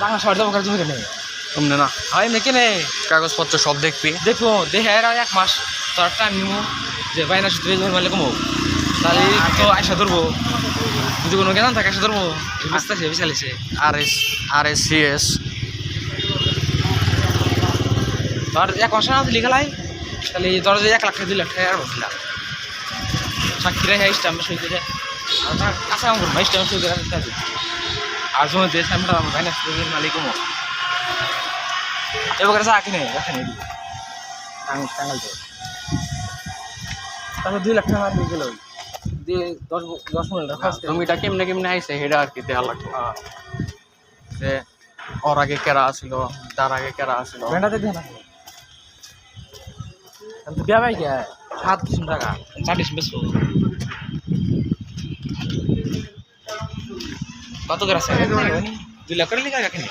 বাংলা শহর যাবো তুমি কেনে তোমনে না হয় এমনি কেনে কাগজপত্র সব দেখবি দেখবো দেখে আর 1 মাস তোর টাইম নিবো যে বাইনা সূত্রে মারলে কমো তাহলে তো আয়সা ধরবো যদি কোনো জ্ঞান থাকে আয়সা ধরবো বুঝতে বিশালিছে RSCS তোর 1 মাস না লিখে লাই তাহলে তোর যে 1 লাখ টাকা 2 লাখ টাকা আর বসলাম সাক্ষীরা হ্যাঁ স্টাম্পে সই করে আর কাঁচা আমার ভাই স্টাম্পে সই করে দিতে আর জমা দিয়ে আমরা বাইনা সূত্রে মালিক কমো এবার চা কিনে এখানে টাঙ্গাল তো তারপর 2 লাখ টাকা আর দিয়ে গেল দিয়ে 10 মিনিট রাখা তুমি এটা কেমনে আইছে সেটা আর কি দেওয়া লাগতো যে ওর আগে কেরা ছিল তার আগে কেরা ছিল বেড়াতে দিয়ে না তো বিয়া ভাই কে 7 টাকা 40 বেসো কত করে আছে 2 লাখ করে লিখা রাখেনি